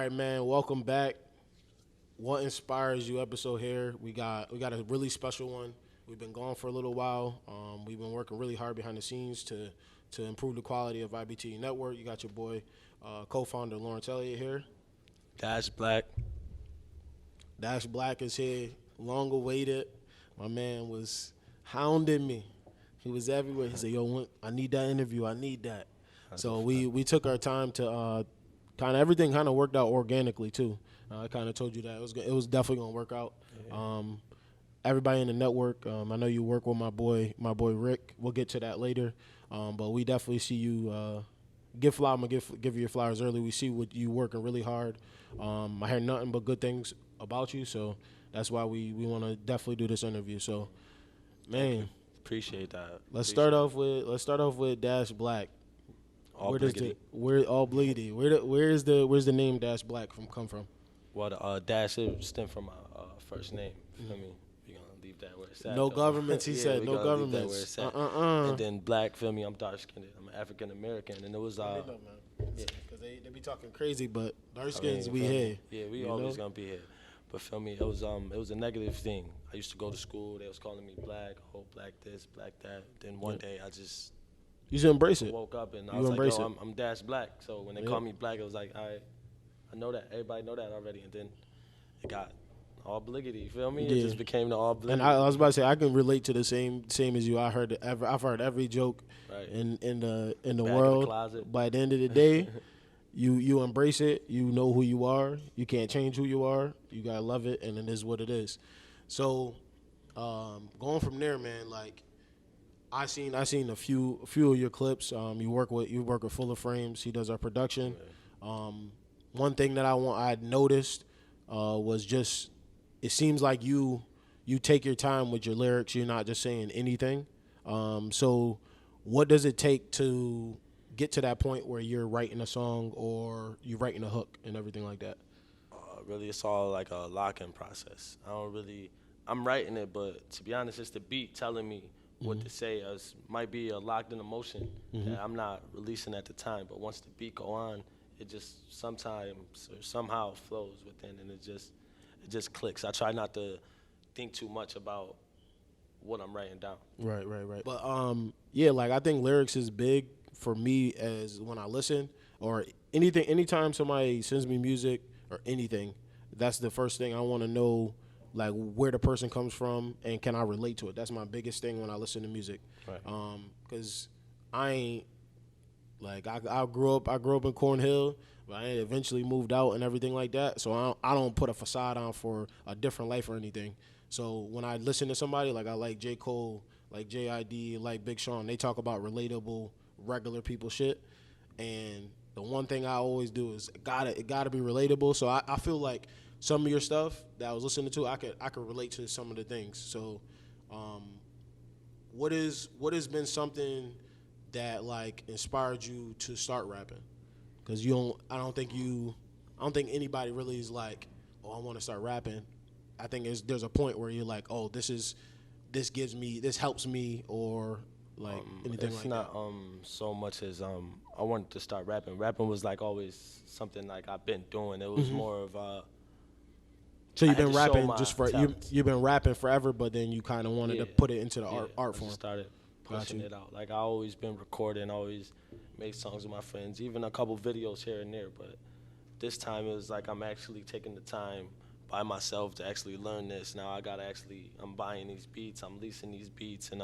right, man. Welcome back. What inspires you? Episode here. We got a really special one. We've been gone for a little while. We've been working really hard behind the scenes to improve the quality of IBT Network. You got your boy, co-founder Lawrence Elliott here. Dash Black. Dash Black is here, long awaited. My man was hounding me. He was everywhere. He said, "Yo, I need that interview. I need that." So we took our time to kind of everything kind of worked out organically too. I kind of told you that it was definitely gonna work out. Yeah. Everybody in the network. I know you work with my boy Rick. We'll get to that later. But we definitely see you. I'm gonna give you your flowers early. We see what you working really hard. I hear nothing but good things about you, so that's why we want to definitely do this interview. So, man, appreciate that. Let's start off with Dash Black. All Where's the name Dash Black come from? Well, the Dash stem from my first name. You feel me? We gonna leave that where it's at. No governments, he said. No governments. Leave that where it's at. And then Black, feel me? I'm dark skinned. I'm African American, and it was yeah, because they be talking crazy, but dark skins we here. Yeah, we always gonna be here. But feel me, it was a negative thing. I used to go to school. They was calling me Black, Black this, Black that. Then one day I just you should embrace it. Woke up and I was like, yo, I'm Dash Black. So when they called me Black, it was like, I know that. Everybody know that already. And then it got all bliggity. You feel me? Yeah. It just became the all bliggity. And I was about to say, I can relate to the same as you. I've heard every joke in the world. By the end of the day, you embrace it. You know who you are. You can't change who you are. You gotta love it, and it is what it is. So, going from there, man. Like, I seen a few of your clips. You work with Fuller Frames. He does our production. One thing that I noticed was just it seems like you take your time with your lyrics. You're not just saying anything. So what does it take to get to that point where you're writing a song or you're writing a hook and everything like that? Really, it's all like a lock-in process. I'm writing it, but to be honest, it's the beat telling me what to say. It might be a locked-in emotion that I'm not releasing at the time, but once the beat go on, it just sometimes or somehow flows within, and it just clicks. I try not to think too much about what I'm writing down. Right. But like I think lyrics is big for me as when I listen or anything. Anytime somebody sends me music or anything, that's the first thing I want to know, like where the person comes from and can I relate to it. That's my biggest thing when I listen to music. Right. Because I ain't like I grew up in Cornhill, but I eventually moved out and everything like that. So I don't put a facade on for a different life or anything. So when I listen to somebody, like I like J. Cole, like J.I.D., like Big Sean, they talk about relatable, regular people shit. And the one thing I always do is it gotta be relatable. So I feel like some of your stuff that I was listening to, I could relate to some of the things. So what has been something that like inspired you to start rapping? Because I don't think anybody really is like, oh, I want to start rapping. I think there's a point where you're like, oh, this helps me, or like anything like that. It's not so much as I wanted to start rapping. Rapping was like always something like I've been doing. It was more of so you've been rapping you've been rapping forever, but then you kind of wanted to put it into the art form. Just started pushing it out. Like I always been recording, always make songs with my friends, even a couple videos here and there. But this time it was like I'm actually taking the time by myself to actually learn this. Now I'm buying these beats, I'm leasing these beats, and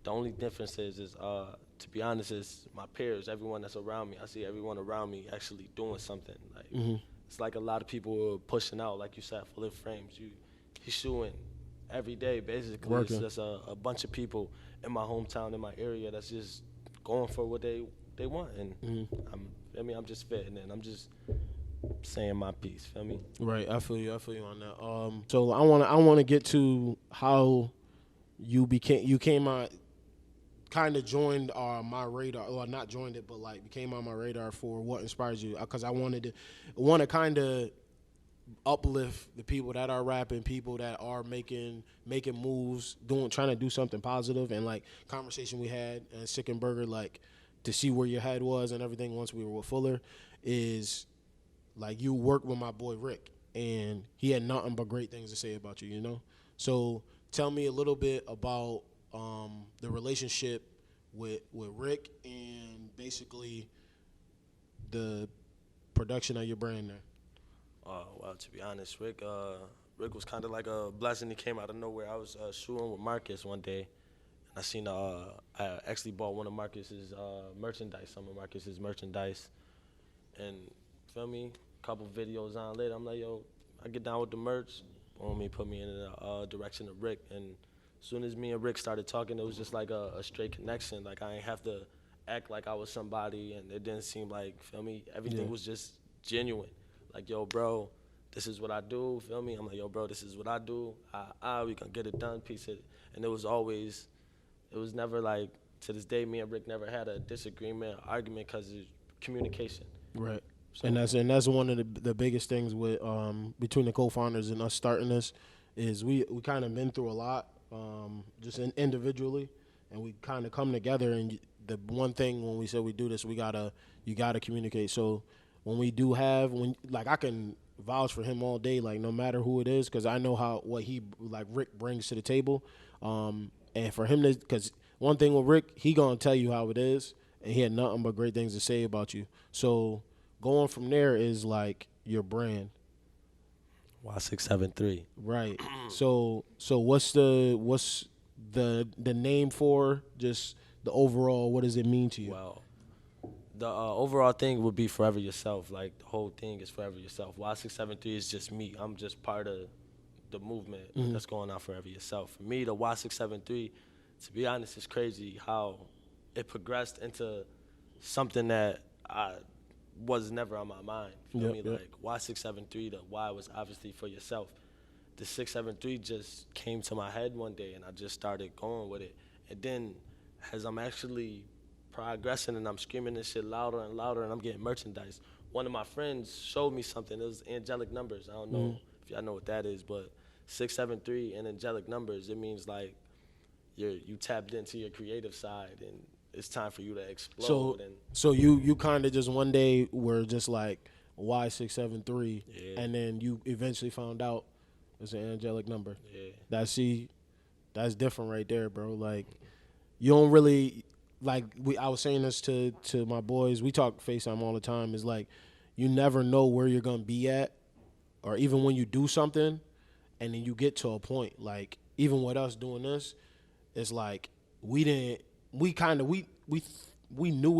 the only difference is to be honest, is my peers, everyone that's around me. I see everyone around me actually doing something. Like it's like a lot of people are pushing out, like you said, Fuller Frames. He's shooting every day, basically. Working. It's just a bunch of people in my hometown, in my area, that's just going for what they want. And I'm just fitting in. I'm just saying my piece, feel me? Right, I feel you on that. So I want to get to how you came out, kind of joined my radar, or not joined it, but like became on my radar for what inspires you. Because I want to kind of uplift the people that are rapping, people that are making moves, trying to do something positive, and like conversation we had at Sick and Burger, like to see where your head was and everything once we were with Fuller is like you worked with my boy Rick, and he had nothing but great things to say about you. You know, so tell me a little bit about the relationship with Rick and basically the production of your brand there. Well, to be honest, Rick was kind of like a blessing. He came out of nowhere. I was shooting with Marcus one day, and I seen I actually bought one of Marcus's merchandise, some of Marcus's merchandise, and feel me, a couple videos on later, I'm like, yo, I get down with the merch. Boom, he put me in the direction of Rick, and as soon as me and Rick started talking, it was just like a straight connection. Like I ain't have to act like I was somebody, and it didn't seem like, feel me, everything was just genuine. Like, yo, bro, this is what I do, feel me? I'm like, yo, bro, this is what I do. We gonna get it done, piece of it. And it was never like, to this day, me and Rick never had a disagreement, argument, because of communication. Right. So, and that's one of the biggest things with between the co-founders and us starting this is we kind of been through a lot, just individually, and we kind of come together. And the one thing when we said we do this, you gotta communicate. So when we do have, like I can vouch for him all day, like no matter who it is, because I know what he, like Rick, brings to the table, and for him to, because one thing with Rick, he gonna tell you how it is, and he had nothing but great things to say about you. So going from there is like your brand. Y673. Right. So what's the name for just the overall? What does it mean to you? Well, the overall thing would be Forever Yourself. Like the whole thing is Forever Yourself. Y673 is just me. I'm just part of the movement that's going on Forever Yourself. For me, the Y673, to be honest, it's crazy how it progressed into something that was never on my mind. Feel me? Like Y673, the Y was obviously for yourself. The 673 just came to my head one day, and I just started going with it. And then as I'm actually progressing and I'm screaming this shit louder and louder and I'm getting merchandise, one of my friends showed me something. It was angelic numbers. I don't know if y'all know what that is, but 673 and angelic numbers, it means like you tapped into your creative side and it's time for you to explode. So you kind of just one day were just like Y673, and then you eventually found out it's an angelic number. Yeah. That's different right there, bro. Like you don't really like I was saying this to my boys. We talk FaceTime all the time. Is like you never know where you're gonna be at, or even when you do something, and then you get to a point. Like even with us doing this, it's like we knew we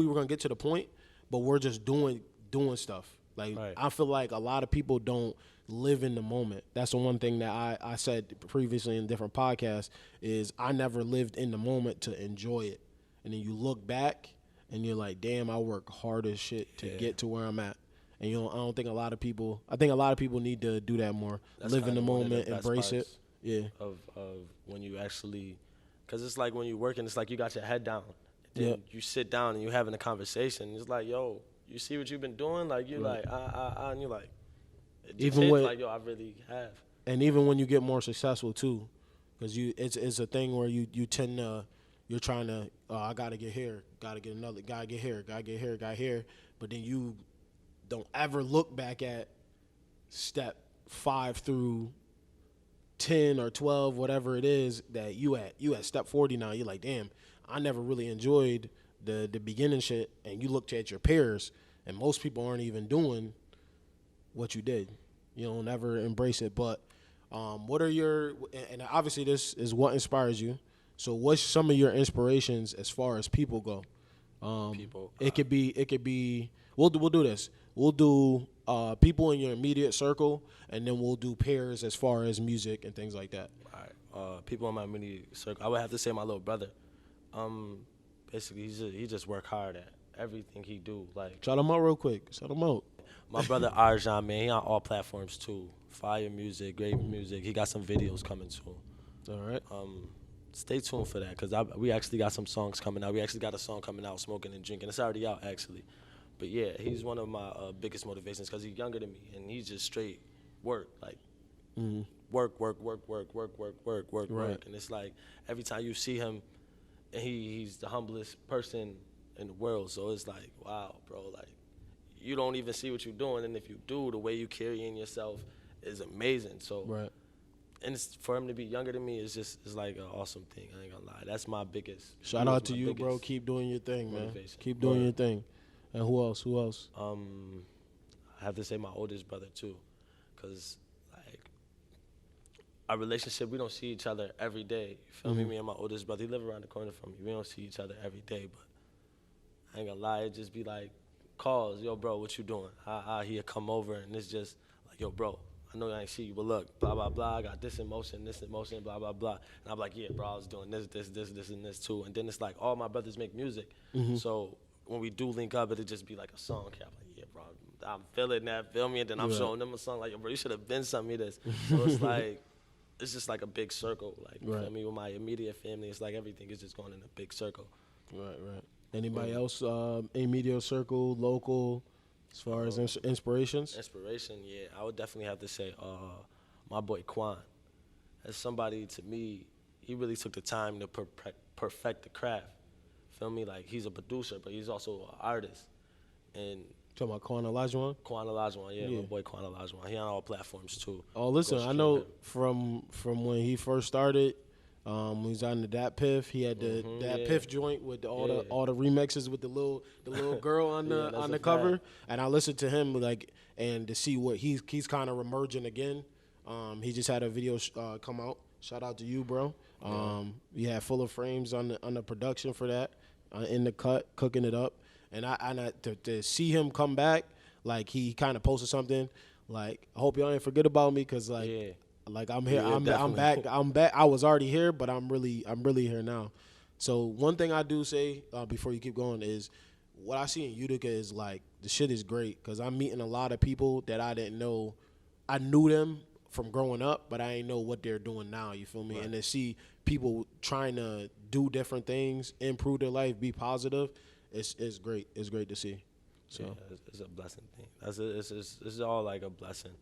were gonna get to the point, but we're just doing stuff. Like I feel like a lot of people don't live in the moment. That's the one thing that I said previously in different podcasts is I never lived in the moment to enjoy it. And then you look back and you're like, damn, I work hard as shit to get to where I'm at. And I don't think a lot of people need to do that more. Live in the moment, embrace it. Yeah. Of when you actually, because it's like when you're working, it's like you got your head down. Then you sit down and you're having a conversation. It's like, yo, you see what you've been doing? Like, you're like, and you're like, like, yo, I really have. And even when you get more successful, too, because it's a thing where you tend to, you're trying to, I got to get here, got to get another, got to get here, got to get here, got here. But then you don't ever look back at step 5 through 10 or 12, whatever it is that you at step 40 now. You're like, damn, I never really enjoyed the beginning shit. And you looked at your peers, and most people aren't even doing what you did. You don't ever embrace it. But what are your, and obviously this is what inspires you. So what's some of your inspirations as far as people go? It could be. We'll do this. We'll do people in your immediate circle, and then we'll do pairs as far as music and things like that. All right. People in my immediate circle. I would have to say my little brother. Basically, he just work hard at everything he do. Like, shout him out real quick. Shout him out. My brother Arjan, man, he on all platforms too. Fire music, great music. He got some videos coming too. All right. Stay tuned for that, because we actually got some songs coming out. We actually got a song coming out, Smoking and Drinking. It's already out, actually. But, yeah, he's one of my biggest motivations because he's younger than me, and he's just straight work. Like, work. And it's like every time you see him, and he's the humblest person in the world. So it's like, wow, bro, like, you don't even see what you're doing, and if you do, the way you carrying yourself is amazing. So, right. And for him to be younger than me is like an awesome thing. I ain't gonna lie. That's my biggest. Shout out to you, bro. Keep doing your thing, man. Keep doing your thing. And who else? I have to say my oldest brother too, cause like our relationship, we don't see each other every day. You feel me? Me and my oldest brother, he live around the corner from me. We don't see each other every day, but I ain't gonna lie, it just be like calls, yo, bro, what you doing? He'll come over, and it's just like, yo, bro, I know I ain't see you, but look, blah, blah, blah, I got this in motion, blah, blah, blah. And I'm like, yeah, bro, I was doing this, and this too. And then it's like all my brothers make music. So when we do link up, it'll just be like a song. I'm like, yeah, bro, I'm feeling that, feel me? And then I'm showing them a song like, yo, bro, you should have been sent me this. So it's like, it's just like a big circle. Like, you feel me? With my immediate family, it's like everything is just going in a big circle. Right. Anybody else, immediate circle, local, as far as inspirations? Inspiration, yeah. I would definitely have to say my boy Quan. As somebody, to me, he really took the time to perfect the craft. Feel me? Like, he's a producer, but he's also an artist. And talking about Quan Olajuwon? Quan Olajuwon, yeah, my boy Quan Olajuwon. He on all platforms, too. Oh, listen, I know from when he first started, when he was on the Dat Piff, he had the Dat Piff joint with all the remixes with the little girl on the cover, and I listened to him and to see what he's kind of remerging again. He just had a video come out. Shout out to you, bro. You had Full of Frames on the production for that, in the cut, cooking it up, and to see him come back, like he kind of posted something, like, I hope y'all ain't forget about me, cause like I'm here, I'm back. I was already here, but I'm really here now. So one thing I do say before you keep going is, what I see in Utica is like, the shit is great, because I'm meeting a lot of people that I didn't know. I knew them from growing up, but I didn't know what they're doing now. You feel me? Right. And to see people trying to do different things, improve their life, be positive, it's great. It's great to see. So yeah, it's a blessing thing. It's all like a blessing.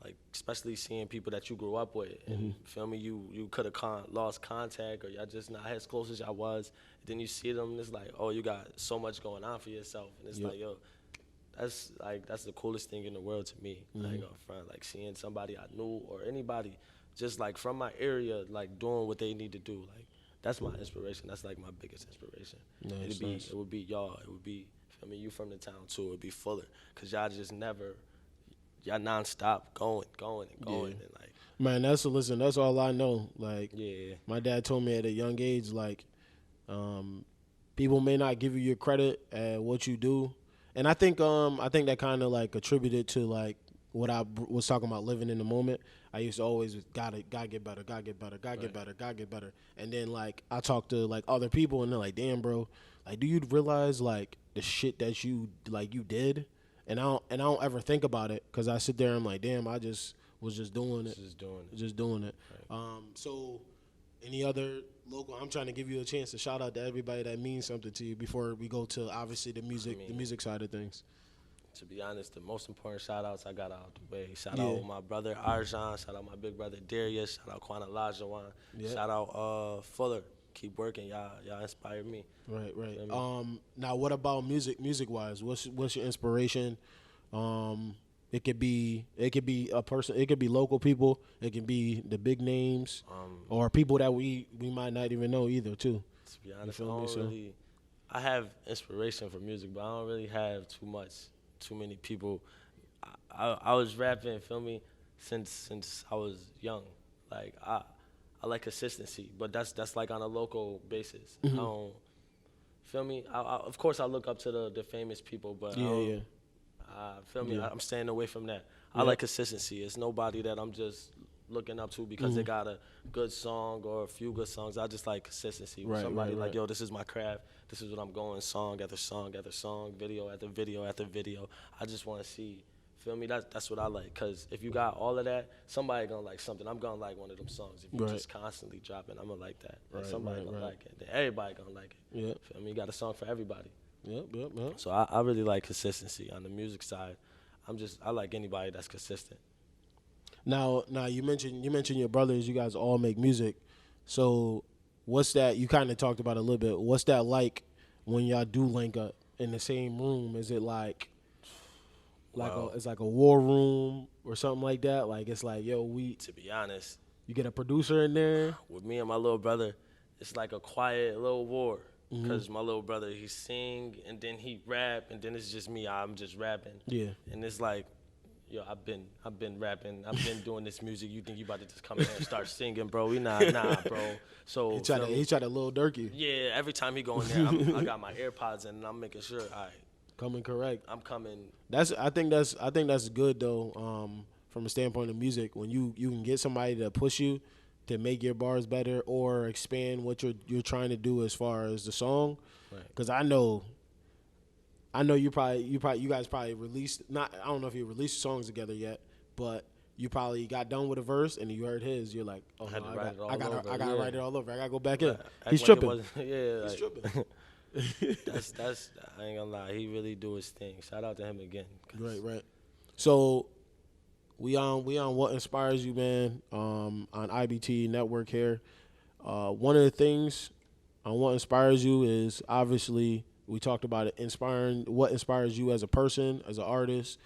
Like, especially seeing people that you grew up with, and feel me, you could have lost contact, or y'all just not as close as y'all was. And then you see them, and it's like, oh, you got so much going on for yourself, and it's like, yo, that's the coolest thing in the world to me. I ain't gonna front, like seeing somebody I knew or anybody just like from my area, like doing what they need to do. Like, that's my inspiration. That's like my biggest inspiration. Nice, It would be y'all. It would be, feel me, you from the town too. It would be Fuller, cause y'all just never. Y'all nonstop going and like, man, that's all I know. Like, my dad told me at a young age, like, people may not give you your credit at what you do, and I think that kind of like attributed to like what I was talking about, living in the moment. I used to always gotta get better, get better, and then like I talk to like other people, and they're like, damn, bro, like, do you realize like the shit that you did? And I don't ever think about it, because I sit there and I'm like, damn, I just was just doing it. Just doing it. Right. So any other local, I'm trying to give you a chance to shout out to everybody that means something to you before we go to obviously the music side of things. To be honest, the most important shout outs I got out the way. Shout out my brother Arjan, shout out my big brother Darius, shout out Quan Olajuwon, shout out Fuller. Keep working, y'all inspire me. Right. Now, what about music wise? What's your inspiration? It could be a person. It could be local people. It can be the big names, or people that we might not even know either too. To be honest, I have inspiration for music, but I don't really have too many people. I was rapping, feel me, since I was young. Like, I like consistency, but that's like on a local basis. I don't, feel me? Of course, I look up to the famous people, but feel me? I'm staying away from that. I like consistency. It's nobody that I'm just looking up to because they got a good song or a few good songs. I just like consistency. With somebody like, yo, this is my craft. This is what I'm going, song after song after song, video after video after video. I just want to see. Feel me? That's what I like. Because if you got all of that, somebody going to like something. I'm going to like one of them songs. If you just constantly dropping, I'm going to like that. Like, somebody going to like it. Then everybody going to like it. Yeah. Feel me? You got a song for everybody. Yep. So I really like consistency. On the music side, I like anybody that's consistent. Now you mentioned your brothers. You guys all make music. So what's that? You kind of talked about it a little bit. What's that like when y'all do link up in the same room? Is it like it's like a war room or something like that. Like it's like, yo, To be honest, you get a producer in there. With me and my little brother, it's like a quiet little war. Because my little brother, he sing and then he rap and then it's just me. I'm just rapping. Yeah. And it's like, yo, I've been rapping. I've been doing this music. You think you about to just come in here and start singing, bro? Nah, bro. So he tried to Lil Durky. Yeah, every time he go in there, I got my AirPods in and I'm making sure, all right. Coming correct. I'm coming. I think that's good though. From a standpoint of music, when you can get somebody to push you to make your bars better or expand what you're trying to do as far as the song. Because I know you guys probably released, not, I don't know if you released songs together yet, but you probably got done with a verse and you heard his. You're like, oh, I gotta write it all over. I gotta go back in. He's tripping. He's tripping. That's I ain't gonna lie. He really do his thing. Shout out to him again. Right. So we on What Inspires You, man, on IBT Network here. One of the things on What Inspires You is obviously we talked about it, what inspires you as a person, as an artist.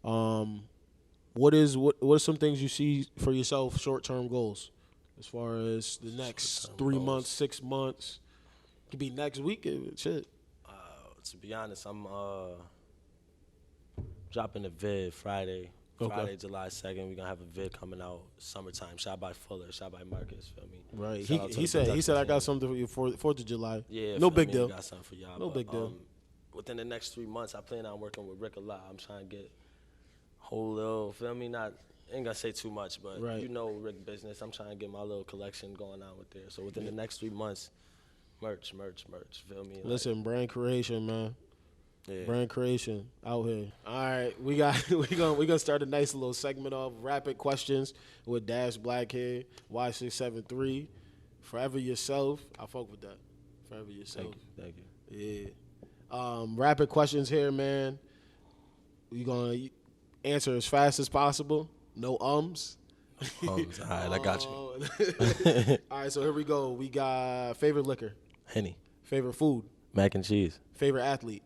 What are some things you see for yourself, short-term goals, as far as the next 3 months, 6 months? It could be next week, shit. To be honest, I'm dropping a vid Friday. Okay. Friday, July 2nd, we're going to have a vid coming out summertime, shot by Fuller, shot by Marcus, feel me? Right. He said I got something for you for 4th of July. Yeah. No big deal. I got something for y'all. No big deal. Within the next 3 months, I plan on working with Rick a lot. I'm trying to get whole little, feel me? Ain't going to say too much, but you know Rick business. I'm trying to get my little collection going on with there. So within the next 3 months, merch, feel me? Listen, brand creation, man. Yeah. Brand creation out here. All right, we gonna start a nice little segment of rapid questions with Dash Blackhead, Y673. Forever yourself. I fuck with that. Forever yourself. Thank you. Yeah. Rapid questions here, man. We gonna answer as fast as possible. No ums. All right, I got you. All right, so here we go. We got favorite liquor. Henny. Favorite food. Mac and cheese. Favorite athlete.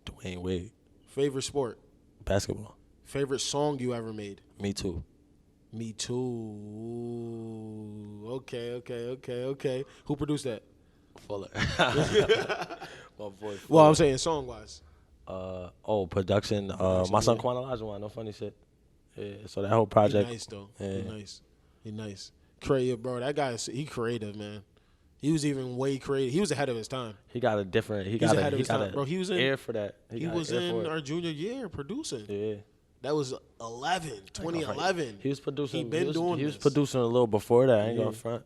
Dwayne Wade. Favorite sport. Basketball. Favorite song you ever made. Me Too. Me Too. Ooh, okay. Who produced that? Fuller. My boy Fuller. Well, I'm saying song-wise. Production. My son Quan Olajuwon. No funny shit. Yeah, so that whole project. He nice, though. Yeah. He nice. Creative, bro. That guy, he creative, man. He was even way creative. He was ahead of his time. He got a different. He got ahead of his time, bro. He was in air for that. He was in our junior year producing. Yeah. That was 2011. He was producing. He was producing a little before that. I ain't gonna front.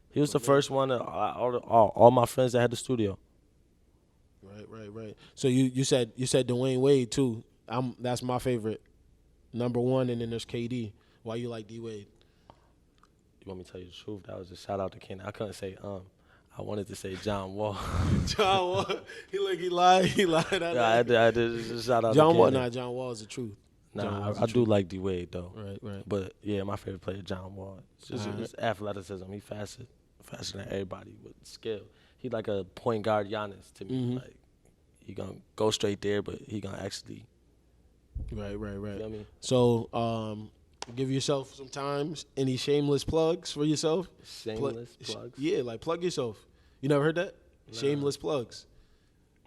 He was the first one. All my friends that had the studio. Right. So you said Dwayne Wade too. That's my favorite. Number one, and then there's KD. Why you like D Wade? You want me to tell you the truth? That was a shout out to Ken. I couldn't say I wanted to say John Wall. John Wall. He lied. Yeah, I did just shout out John to Wall. Ken. Nah, John Wall is the truth. Nah, I do like D Wade though. Right. But yeah, my favorite player John Wall. It's just his athleticism. He faster than everybody with skill. He like a point guard Giannis to me. Mm-hmm. Like he gonna go straight there, but he gonna actually. Right. You know what I mean? So, give yourself some time. Any shameless plugs for yourself? Shameless plugs? Yeah, like plug yourself. You never heard that? Nah. Shameless plugs.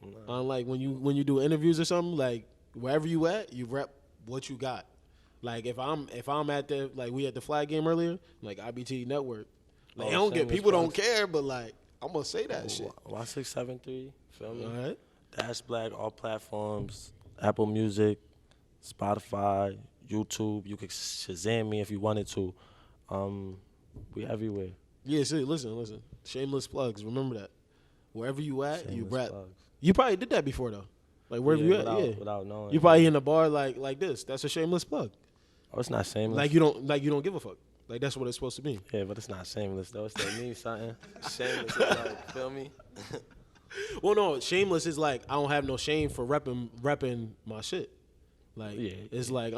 Nah. Like when you do interviews or something, like wherever you at, you rep what you got. Like if I'm at the, like we at the flag game earlier, like IBT Network. Like people don't care, but like I'm gonna say that shit. Y673, feel me? All right. Dash Black, all platforms, Apple Music, Spotify, YouTube. You could Shazam me if you wanted to. We everywhere. Yeah, see, listen. Shameless plugs. Remember that. Wherever you at, Shameless you rap. plugs. You probably did that before though. Like wherever you at, without knowing. You probably in a bar like this. That's a shameless plug. Oh, it's not shameless. Like you don't give a fuck. Like that's what it's supposed to be. Yeah, but it's not shameless though. It's that means something. Shameless is like, feel me? Well, no, shameless is like I don't have no shame for repping my shit. Like it's like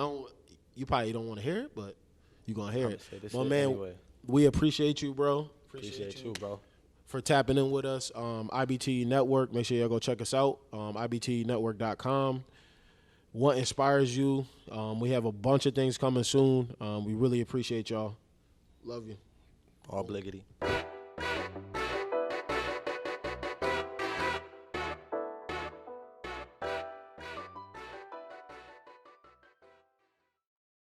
you probably don't want to hear it, but you gonna hear it. My man, anyway. We appreciate you, bro. Appreciate you, bro. For tapping in with us. IBT Network. Make sure y'all go check us out. IBTnetwork.com. what inspires you. We have a bunch of things coming soon. We really appreciate y'all. Love you. All bliggity.